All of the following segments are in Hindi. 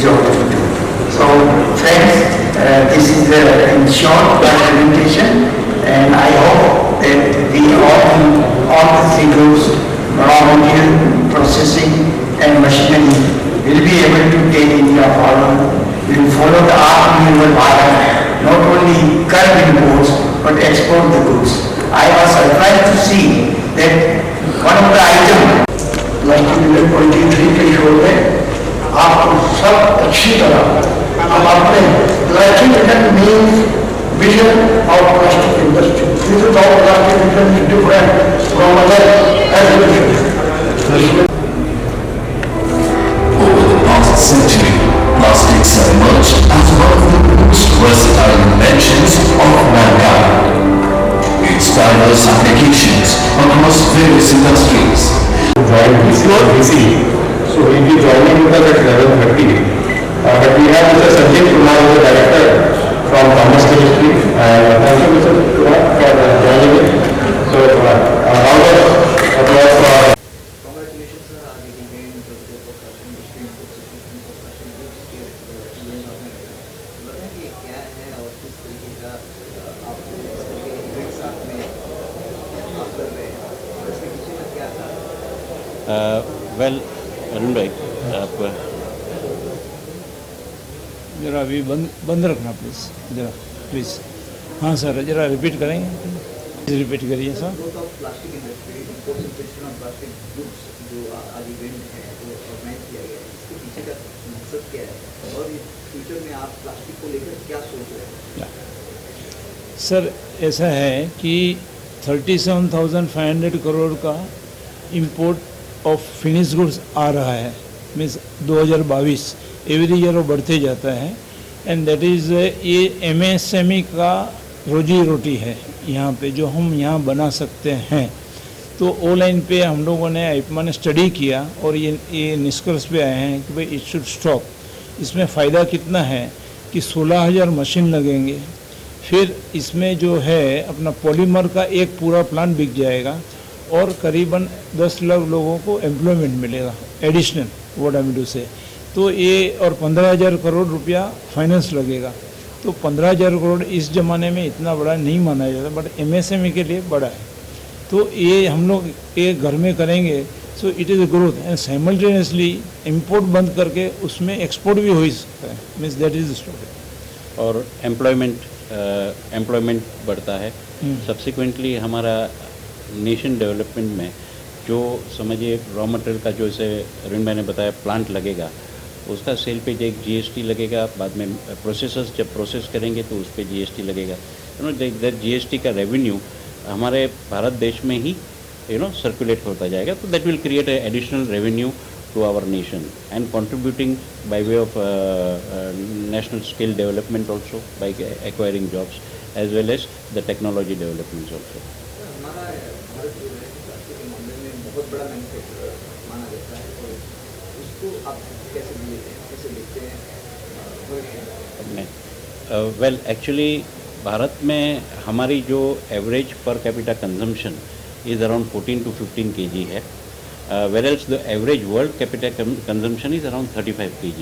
job to do. So friends, this is in short presentation, and I hope that we all the three groups, raw material, processing and machinery, will be able to take India forward. We will follow the Atmanirbhar Bharat, not only curb imports but export the goods. I was surprised to see that one of the items like 23 के शो में आपको सब अच्छी तरह हम अपने plastic means vision of plastic industry. This is how plastic industry is different from other agriculture. Over the past century, plastics have emerged as one of the most versatile inventions of mankind. Its diverse applications across various industries. So we'll be joining with us at 11:30. But we have Mr. Sanjay Kumar, the director from Commerce Chemistry, and thank you, Mr. Kumar, for joining us. So round of applause for. Congratulations, sir. Are getting in the construction industry, construction goods के event आपने बताएंगे क्या है और किस तरीके का आप इस तरीके के इवेंट साथ में आप कर रहे हैं और इसके पीछे का क्या था? वेल अरुण भाई आप जरा अभी बंद रखना प्लीज़, जरा प्लीज़। हाँ सर, जरा रिपीट करेंगे, रिपीट करिए sir. Growth of plastic industry, import of plastic goods जो आज इवेंट है जो ऑर्गेनाइज किया गया है, इसके पीछे का मकसद क्या है और फ्यूचर में आप प्लास्टिक को लेकर क्या सोच रहे हैं? सर ऐसा है कि 37,500 करोड़ का इंपोर्ट ऑफ फिनिश गुड्स आ रहा है, मीन्स 2022 एवरी ईयर वो बढ़ते जाता है, एंड दैट इज़ ये MSME का रोजी रोटी है यहाँ पे, जो हम यहाँ बना सकते हैं। तो ऑनलाइन पे हम लोगों ने आइपमा ने स्टडी किया और ये निष्कर्ष पे आए हैं कि भाई इट शुड स्टॉप। इसमें फ़ायदा कितना है कि 16,000 मशीन लगेंगे, फिर इसमें जो है अपना पॉलीमर का एक पूरा प्लांट बिक जाएगा और करीबन 10 लाख लोगों को एम्प्लॉयमेंट मिलेगा additional, what I mean to say. तो ये और 15,000 करोड़ रुपया फाइनेंस लगेगा। तो 15,000 करोड़ इस ज़माने में इतना बड़ा नहीं माना जाता, बट MSME के लिए बड़ा है। तो ये हम लोग ये घर में करेंगे, सो it is a growth and simultaneously import बंद करके उसमें एक्सपोर्ट भी हो ही सकता है, means that is the story. और एम्प्लॉयमेंट बढ़ता है। सब्सिक्वेंटली हमारा नेशन डेवलपमेंट में जो समझिए रॉ मटेरियल का जो इसे अरुण भाई ने बताया प्लांट लगेगा, उसका सेल पे एक GST लगेगा, बाद में प्रोसेसर्स जब प्रोसेस करेंगे तो उस पर GST लगेगा। दैट GST का रेवेन्यू हमारे भारत देश में ही सर्कुलेट होता जाएगा। तो that will create additional revenue to our nation and contributing by way of national skill development also by acquiring jobs as well as the technology development also. हमारा भारत जो है प्लास्टिक के मामले में बहुत बड़ा मैन्युफैक्चरर माना जाता है, और उसको आप कैसे देखते हैं, कैसे देखते हैं भविष्य में? वेल एक्चुअली भारत में हमारी जो average per capita consumption is around 14 to 15 kg है, whereas the average world capita consumption is around 35 kg।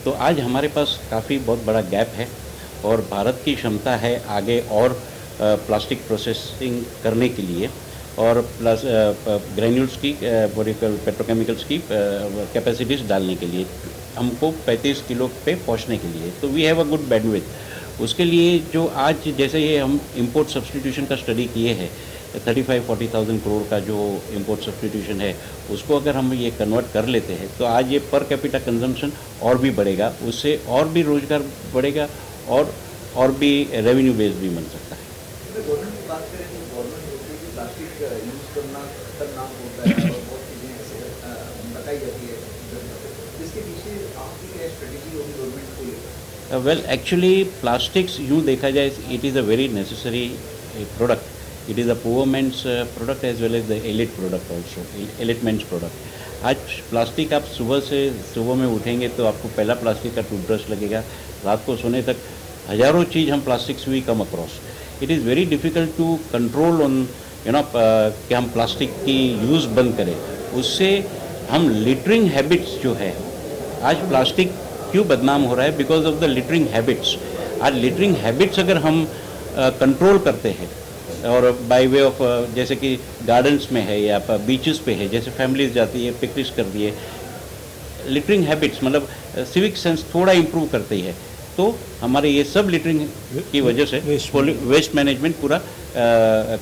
तो आज हमारे पास काफ़ी बहुत बड़ा गैप है और भारत की क्षमता है आगे और प्लास्टिक प्रोसेसिंग करने के लिए और प्लस ग्रेन्यूल्स की पेट्रोकेमिकल्स की कैपेसिटीज़ डालने के लिए हमको 35 किलो पे पहुंचने के लिए। तो we have a good bandwidth. उसके लिए जो आज जैसे ये हम इंपोर्ट सब्स्टिट्यूशन का स्टडी किए हैं, 35-40,000 करोड़ का जो इंपोर्ट सब्स्टिट्यूशन है, उसको अगर हम ये कन्वर्ट कर लेते हैं तो आज ये पर कैपिटा कंजम्पशन और भी बढ़ेगा, उससे और भी रोजगार बढ़ेगा और भी रेवेन्यू बेस भी बन सकता है। गवर्नमेंट की बात करें तो गवर्नमेंट होती है कि प्लास्टिक यूज़ करना खतरनाक होता है और बहुत चीज़ें ऐसे बताई जाती है, इसके पीछे आपकी क्या स्ट्रेटेजी होगी गवर्नमेंट को लेकर? वेल एक्चुअली प्लास्टिक्स यूँ देखा जाए it is a very necessary product. It is a poor man's product as well as the elite product also, elite man's product. आज प्लास्टिक आप सुबह में उठेंगे तो आपको पहला प्लास्टिक का टूथब्रश लगेगा, रात को सोने तक हज़ारों चीज़ हम प्लास्टिक से भी come across. It is very difficult to control on कि हम प्लास्टिक की यूज़ बंद करें। उससे हम लिटरिंग हैबिट्स जो है, आज प्लास्टिक क्यों बदनाम हो रहा है? Because of the littering habits. आज लिटरिंग हैबिट्स अगर हम कंट्रोल करते हैं और बाय वे ऑफ जैसे कि गार्डन्स में है या बीचेस पे है, जैसे फैमिलीज जाती है पिकनिक कर दिए, लिटरिंग हैबिट्स मतलब सिविक सेंस थोड़ा इम्प्रूव करती है, तो हमारे ये सब लिटरिंग की वजह से वेस्ट मैनेजमेंट पूरा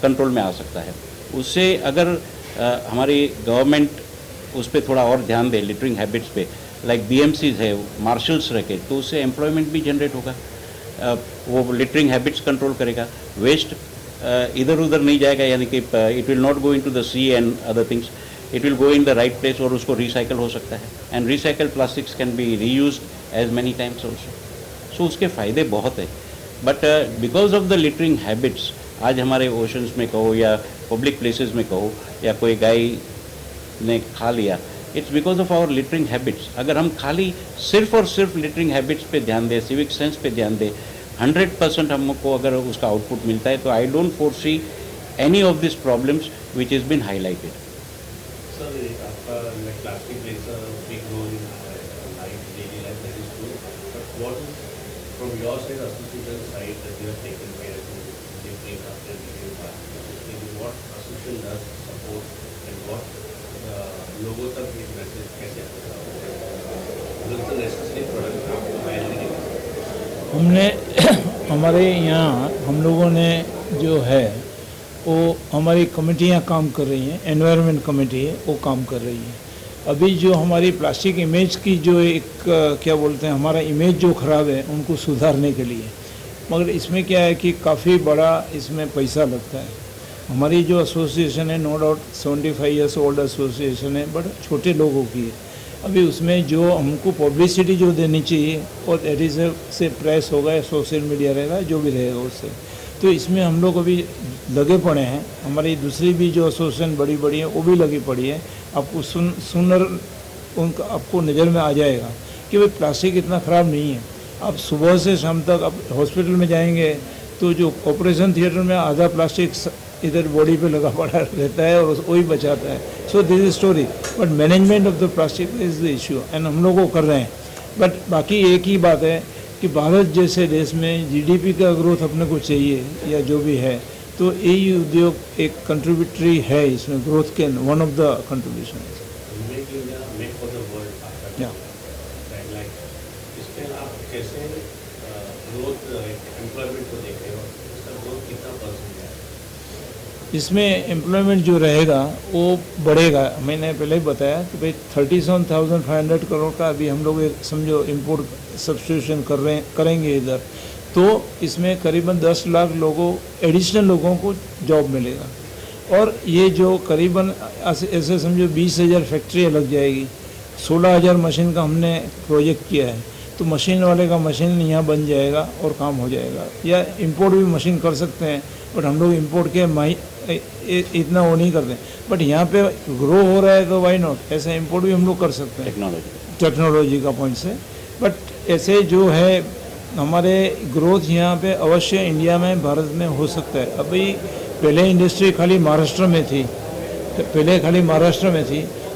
कंट्रोल में आ सकता है. उससे अगर हमारी गवर्नमेंट उस पर थोड़ा और ध्यान दे लिटरिंग हैबिट्स पे, लाइक बीएमसीज है, मार्शल्स रखे, तो उससे एम्प्लॉयमेंट भी जनरेट होगा. वो लिटरिंग हैबिट्स कंट्रोल करेगा, वेस्ट इधर उधर नहीं जाएगा, यानी कि it will not go into the sea and other things, it will go in the right place और उसको रिसाइकल हो सकता है. And recycle plastics can be reused as many times also. So उसके फ़ायदे बहुत है. But because of the littering habits आज हमारे ओशंस में कहो या पब्लिक प्लेसेस में कहो या कोई गाय ने खा लिया, it's because of our littering habits. अगर हम खाली सिर्फ और सिर्फ लिटरिंग हैबिट्स पे ध्यान दें, सिविक सेंस पे ध्यान दें, 100% हमको अगर उसका आउटपुट मिलता है, तो I don't foresee any of this problems which is been highlighted. Sir, आपका like plastic plays a big role in life, daily life, that is true. But what is from your side, association side, that you have taken care to bring after the plastic? What association does support and what लोगों तक ये मैसेज कैसे आता है? तो नेसेसरी प्रोडक्ट आपको फाइनली हमने हमारे यहाँ हम लोगों ने जो है वो हमारी कमेटियाँ काम कर रही हैं, एनवायरनमेंट कमेटी है वो काम कर रही है. अभी जो हमारी प्लास्टिक इमेज की जो एक क्या बोलते हैं, हमारा इमेज जो ख़राब है उनको सुधारने के लिए, मगर इसमें क्या है कि काफ़ी बड़ा इसमें पैसा लगता है. हमारी जो एसोसिएशन है, no doubt 75 years old association है, बट छोटे लोगों की है. अभी उसमें जो हमको पब्लिसिटी जो देनी चाहिए, और दैट इज़ से प्रेस होगा या सोशल मीडिया रहेगा, जो भी रहेगा उससे, तो इसमें हम लोग अभी लगे पड़े हैं. हमारी दूसरी भी जो एसोसिएशन बड़ी बड़ी है वो भी लगी पड़ी है. आपको सुनर उनका आपको नज़र में आ जाएगा कि भाई प्लास्टिक इतना ख़राब नहीं है. आप सुबह से शाम तक आप हॉस्पिटल में जाएंगे तो जो ऑपरेशन थिएटर में आधा प्लास्टिक इधर बॉडी पे लगा पड़ा रहता है और वही बचाता है. So this is story, but management of the plastic is the issue and हम लोग वो कर रहे हैं. बट बाकी एक ही बात है कि भारत जैसे देश में जीडीपी का ग्रोथ अपने को चाहिए या जो भी है, तो यही उद्योग एक कंट्रीब्यूटरी है इसमें ग्रोथ के, one of the contribution. Make India make for the world आपका या लाइक इसमें आप कैसे ग्रोथ एम्प्लॉयमेंट को देख रहे हो? इसका ग्रोथ कितना परसेंट है? इसमें एम्प्लॉयमेंट जो रहेगा वो बढ़ेगा. मैंने पहले ही बताया कि भाई 37,500 करोड़ का अभी हम लोग एक समझो इम्पोर्ट सब्स्टिट्यूशन करेंगे इधर, तो इसमें करीबन 10 लाख लोगों एडिशनल लोगों को जॉब मिलेगा. और ये जो करीबन ऐसे समझो 20,000 फैक्ट्रियाँ लग जाएगी. 16,000 मशीन का हमने प्रोजेक्ट किया है, तो मशीन वाले का मशीन यहाँ बन जाएगा और काम हो जाएगा. या इंपोर्ट भी मशीन कर सकते हैं, बट हम लोग इंपोर्ट के इतना वो नहीं करते. बट यहाँ पे ग्रो हो रहा है तो वाई नॉट, ऐसा इंपोर्ट भी हम लोग कर सकते हैं टेक्नोलॉजी का पॉइंट से. बट ऐसे जो है हमारे ग्रोथ यहाँ पे अवश्य इंडिया में, भारत में हो सकता है. अभी पहले इंडस्ट्री खाली महाराष्ट्र में थी,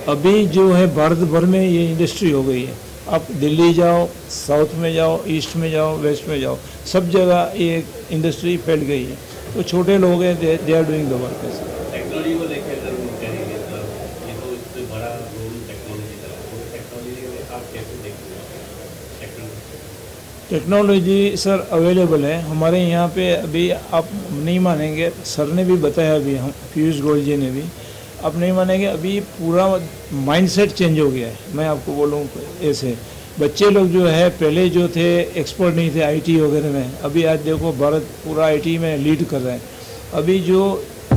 अभी जो है भारत भर में ये इंडस्ट्री हो गई है. आप दिल्ली जाओ, साउथ में जाओ, ईस्ट में जाओ, वेस्ट में जाओ, सब जगह ये इंडस्ट्री फैल गई है. तो छोटे लोग हैं, they are doing the work. Technology को लेकर अगर हम कहेंगे तो ये तो इससे बड़ा रोल टेक्नोलॉजी का है. तो टेक्नोलॉजी में आप कैसे देखते हो? टेक्नोलॉजी सर अवेलेबल है हमारे यहाँ पे. अभी आप नहीं मानेंगे, सर ने भी बताया, अभी हम पीयूष गोयल जी ने भी, आप नहीं मानेंगे, अभी पूरा माइंडसेट चेंज हो गया है. मैं आपको बोलूँ ऐसे बच्चे लोग जो है पहले जो थे एक्सपर्ट नहीं थे आईटी वगैरह में, अभी आज देखो भारत पूरा आईटी में लीड कर रहा है. अभी जो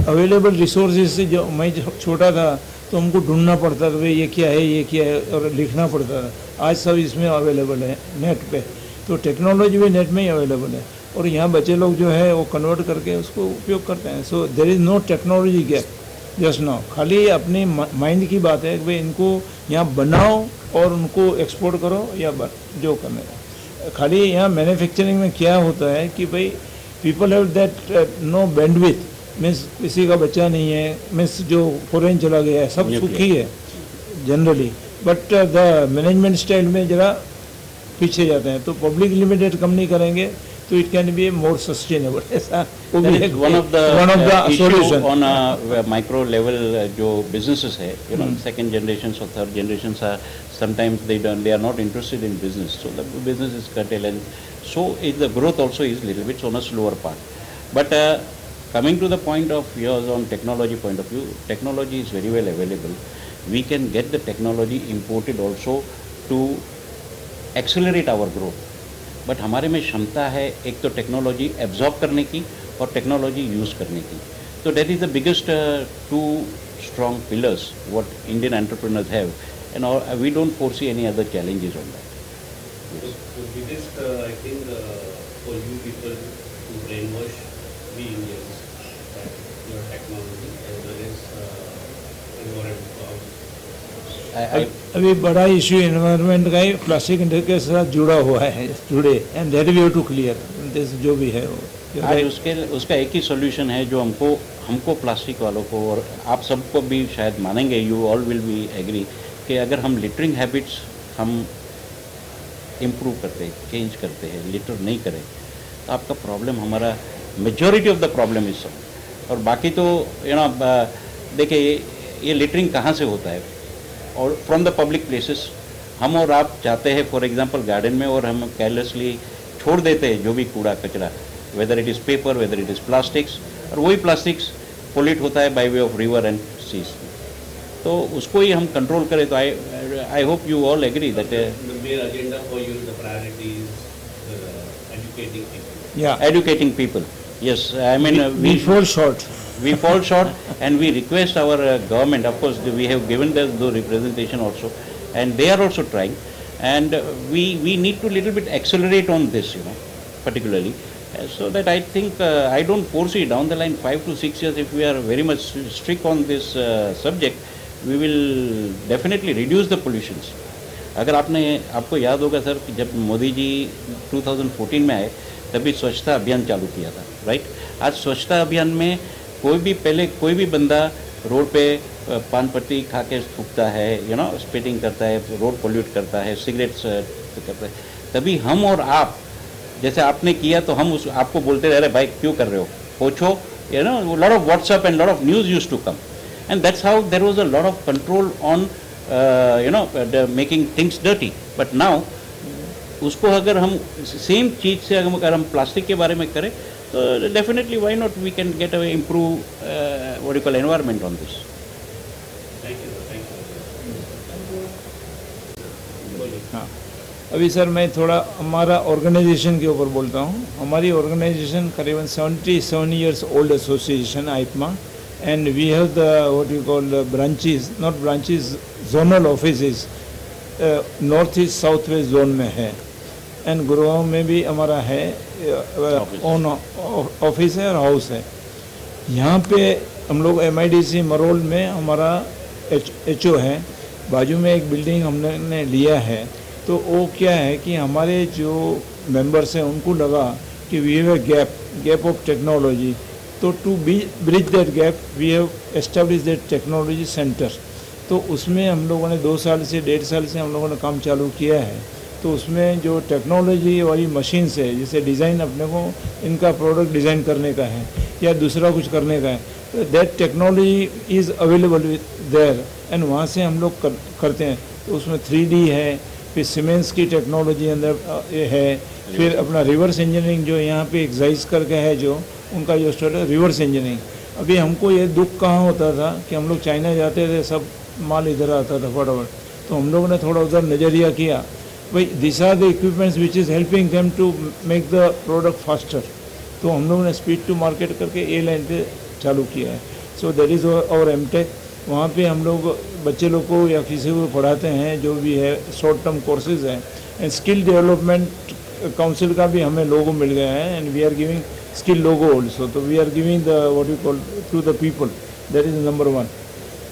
अवेलेबल रिसोर्सेज से, जो मैं छोटा था तो हमको ढूंढना पड़ता था भाई ये क्या है और लिखना पड़ता था. आज सब इसमें अवेलेबल है नेट पे, तो टेक्नोलॉजी भी नेट में ही अवेलेबल है. और यहाँ बच्चे लोग जो है वो कन्वर्ट करके उसको उपयोग करते हैं. So there is no technology gap just now. खाली अपनी माइंड की बात है कि भाई इनको यहाँ बनाओ और उनको एक्सपोर्ट करो या जो करने का. खाली यहाँ मैन्युफैक्चरिंग में क्या होता है कि भाई people have that no bandwidth, means किसी का बच्चा नहीं है, मीन्स जो फॉरेन चला गया है, सब सुखी है generally. But the management style में ज़रा पीछे जाते हैं, तो पब्लिक लिमिटेड कंपनी करेंगे तो it can be more sustainable, ऐसा वो भी That एक is one of the issue solution. on a micro level जो businesses है, you know, second generations or third generations are sometimes they are not interested in business, so the business is curtailed, and so is the growth also is little bit on a slower part. But coming to the point of yours on technology point of view, technology is very well available. We can get the technology imported also to accelerate our growth. But हमारे में क्षमता है एक तो टेक्नोलॉजी एब्जॉर्ब करने की और टेक्नोलॉजी यूज़ करने की. तो that is the biggest two strong pillars what Indian entrepreneurs have, and we don't foresee any other challenges on that. The biggest, I think, for you people to brainwash we Indians that your technology as well as environment. अभी बड़ा इशू एनवायरनमेंट का ही प्लास्टिक इंडस्ट्री के साथ जुड़ा हुआ है today, and that we have to clear this जो भी है वो. आज उसका एक ही सोल्यूशन है जो हमको प्लास्टिक वालों को और आप सबको भी शायद मानेंगे, you all will be agree, कि अगर हम लिटरिंग हैबिट्स हम इम्प्रूव करते हैं, चेंज करते हैं, लिटर नहीं करें, तो आपका प्रॉब्लम हमारा majority of the problem is solve. और बाकी तो यू नो देखिए ये लिटरिंग कहाँ से होता है, और फ्रॉम द पब्लिक प्लेसेस. हम और आप जाते हैं फॉर एग्जांपल गार्डन में और हम केयरलेसली छोड़ देते हैं जो भी कूड़ा कचरा, whether it is paper, whether it is plastics, और वही प्लास्टिक्स पोल्यूट होता है by way of river and seas. तो उसको ही हम कंट्रोल करें तो I hope you all agree that The main agenda for you, the priority is educating people. educating people. Yes, I mean we fall short. we fall short, and we request our government, of course we have given them the representation also, and they are also trying, and we need to little bit accelerate on this, you know, particularly, so that I think I don't foresee down the line 5 to 6 years, if we are very much strict on this subject, we will definitely reduce the pollutions. अगर आपको याद होगा सर कि जब मोदी जी 2014 में आए तभी स्वच्छता अभियान चालू किया था, राइट. आज स्वच्छता अभियान में कोई भी बंदा रोड पे पान पत्ती खा के थूकता है, यू नो, स्पिटिंग करता है, रोड पोल्यूट करता है, सिगरेट्स करता है, तभी हम और आप जैसे आपने किया तो हम आपको बोलते रह रहे भाई क्यों कर रहे हो, पोछो, you know. Lot of WhatsApp and lot of news used to come, and that's how there was a lot of control on you know making things dirty. But now उसको अगर हम सेम चीज़ से अगर हम प्लास्टिक के बारे में करें तो definitely why not we can get a improve what you call environment on this. Thank you. हाँ, अभी सर मैं थोड़ा हमारा ऑर्गेनाइजेशन के ऊपर बोलता हूँ. हमारी ऑर्गेनाइजेशन करीबन 77 years old association IPMA, and we have the what you call branches, not branches, zonal offices north east south west zone में है, एंड गुरुग्राम में भी हमारा है ओन ऑफिस है और हाउस है. यहाँ पे हम लोग MIDC मरोल में हमारा HO है, बाजू में एक बिल्डिंग हमने लिया है. तो वो क्या है कि हमारे जो मेंबर्स हैं उनको लगा कि we have a gap of technology, तो to bridge that gap we have establish that technology centre. तो उसमें हम लोगों ने 2 साल से 1.5 साल से हम लोगों ने काम चालू किया है. तो उसमें जो टेक्नोलॉजी वाली मशीन से जैसे डिज़ाइन अपने को इनका प्रोडक्ट डिज़ाइन करने का है या दूसरा कुछ करने का है, तो that technology is available with their, and वहाँ से हम लोग करते हैं. तो उसमें 3D है, फिर सीमेंट्स की टेक्नोलॉजी अंदर है, फिर अपना रिवर्स इंजीनियरिंग जो यहाँ पे एक्साइज करके है, जो उनका जो स्टोर है रिवर्स इंजीनियरिंग. अभी हमको ये दुख कहाँ होता था कि हम लोग चाइना जाते थे, सब माल इधर आता था फटाफट, तो हम लोगों ने थोड़ा उधर नज़रिया किया भाई this are the equipments which is helping them to make the product faster. तो हम लोगों ने स्पीड टू मार्केट करके ए लाइन पे चालू किया है. सो दैट इज़ और एमटेक. वहाँ पे हम लोग बच्चे लोग को या किसी को पढ़ाते हैं, जो भी है शॉर्ट टर्म कोर्सेज हैं, एंड स्किल डेवलपमेंट काउंसिल का भी हमें लोगो मिल गया है, and we are giving skill logo also. तो we are giving the what you call to the people. That is number 1.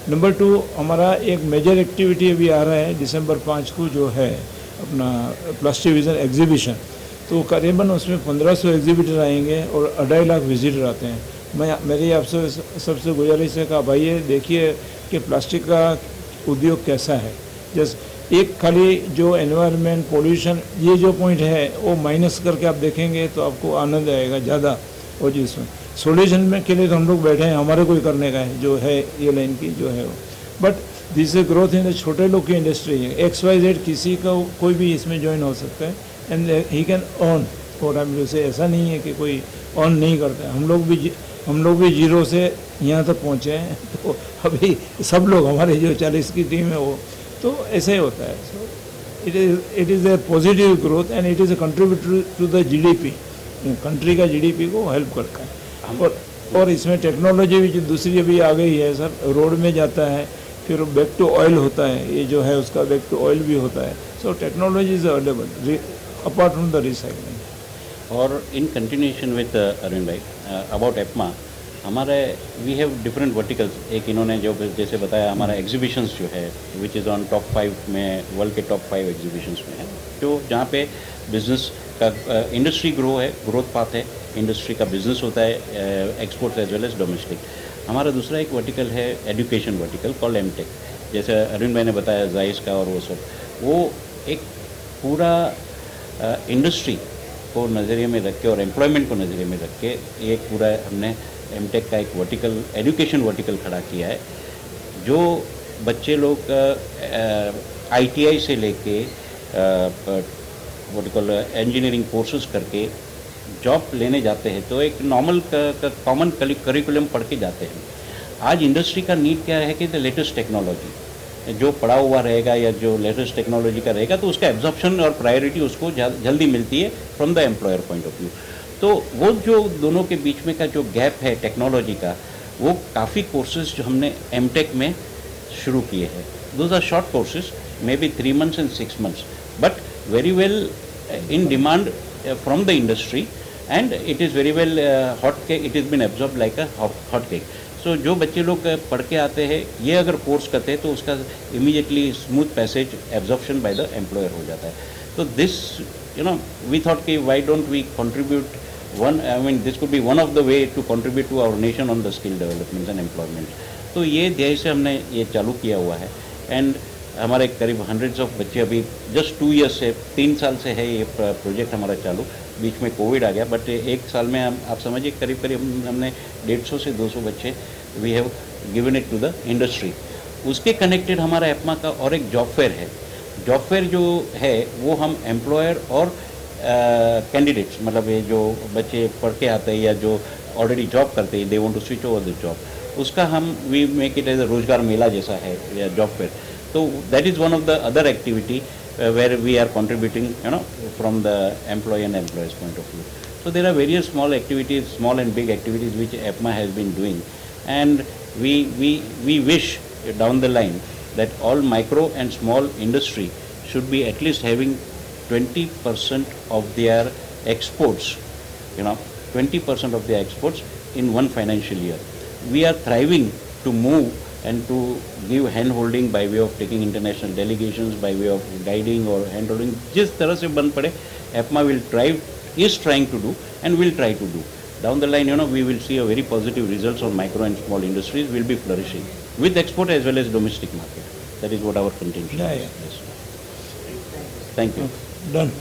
Number 2 हमारा एक मेजर एक्टिविटी अभी आ रहा है December 5 को, जो है अपना प्लास्टिक विजन एग्जीबिशन. तो करीबन उसमें 1500 एग्जीबिटर आएंगे और 2.5 लाख विजिटर आते हैं. मेरी आपसे सबसे गुजारिश है कि भाई ये देखिए कि प्लास्टिक का उद्योग कैसा है. जस्ट एक खाली जो एनवायरनमेंट पोल्यूशन ये जो पॉइंट है वो माइनस करके आप देखेंगे तो आपको आनंद आएगा ज़्यादा वो चीज़ में। सोल्यूशन में के लिए तो हम लोग बैठे हैं, हमारे कोई करने का है जो है ये लाइन की जो है वो। But this is growth in the छोटे लोग की इंडस्ट्री है। XYZ किसी का कोई भी इसमें ज्वाइन हो सकता है एंड ही कैन अर्न और हम से ऐसा नहीं है कि कोई अर्न नहीं करता है। हम लोग भी जीरो से यहाँ तक पहुँचे हैं, तो अभी सब लोग हमारे जो 40 की टीम है वो तो ऐसे ही होता है। So it is a positive growth and it is a contributor to the GDP। Country का GDP को हेल्प करता है। और इसमें टेक्नोलॉजी भी जो दूसरी अभी आ गई है सर, रोड में जाता है फिर बैक टू ऑयल होता है, ये जो है उसका बैक टू ऑयल भी होता है। So technology is available apart from the recycling. और इन कंटिन्यूएशन विद अरविंद भाई अबाउट एपमा, हमारे वी हैव डिफरेंट वर्टिकल्स। एक इन्होंने जो जैसे बताया हमारा एग्जीबिशंस जो है विच इज़ ऑन टॉप 5 में, वर्ल्ड के टॉप 5 एग्जीबिशंस में है, जो जहाँ पे बिजनेस का इंडस्ट्री ग्रो है, ग्रोथ पाथ है, इंडस्ट्री का बिजनेस होता है, export as well as domestic. हमारा दूसरा एक वर्टिकल है एजुकेशन वर्टिकल कॉल एमटेक, जैसे अरविंद भाई ने बताया जाइस का और वो सब, वो एक पूरा इंडस्ट्री को नज़रिए में रख के और एम्प्लॉयमेंट को नज़रिए में रख के एक पूरा हमने एमटेक का एक वर्टिकल, एजुकेशन वर्टिकल खड़ा किया है, जो बच्चे लोग ITI से लेके वर्टिकल इंजीनियरिंग कोर्सेज करके जॉब लेने जाते हैं, तो एक नॉर्मल कॉमन करिकुलम पढ़ के जाते हैं। आज इंडस्ट्री का नीड क्या है कि द लेटेस्ट टेक्नोलॉजी जो पड़ा हुआ रहेगा या जो लेटेस्ट टेक्नोलॉजी का रहेगा तो उसका एब्जॉर्प्शन और प्रायोरिटी उसको जल्दी मिलती है from the employer point of view. तो वो जो दोनों के बीच में का जो गैप है टेक्नोलॉजी का, वो काफ़ी कोर्सेज जो हमने एमटेक में शुरू किए हैं, those are short courses, may be 3 months and 6 months, but very well in demand from the industry, and it is very well hot cake, it has been absorbed like a hot cake. So जो बच्चे लोग पढ़ के आते हैं, ये अगर कोर्स करते हैं तो उसका immediately smooth passage absorption by the employer हो जाता है. So this, you know, we thought कि why don't we contribute one, I mean this could be one of the way to contribute to our nation on the skill development and employment. तो ये ध्येय से हमने ये चालू किया हुआ है, एंड हमारे करीब हंड्रेड्स ऑफ बच्चे अभी जस्ट 2 years से 3 साल से है ये प्रोजेक्ट हमारा चालू. बीच में कोविड आ गया, बट 1 साल में आप समझिए करीब हमने 150 से 200 बच्चे we have given it to the industry. उसके कनेक्टेड हमारा एपमा का और एक जॉब फेयर है. जॉब फेयर जो है वो हम एम्प्लॉयर और कैंडिडेट्स, मतलब ये जो बच्चे पढ़ के आते हैं या जो ऑलरेडी जॉब करते हैं, they want to switch over the job, उसका हम we make it as a रोजगार मेला जैसा है या job fair. So that is one of the other activity where we are contributing, you know, from the employee and employer's point of view. So there are various small activities, small and big activities which EPMA has been doing, and we wish down the line that all micro and small industry should be at least having 20% of their exports, you know, 20% of their exports in one financial year. We are thriving to move and to give hand holding by way of taking international delegations, by way of guiding or hand holding, जिस तरह से बन पड़े EPMA will try, is trying to do and will try to do. Down the line, you know, we will see a very positive results on micro and small industries will be flourishing with export as well as domestic market. That is what our contention is. Yeah. Yes. Thank you. Done.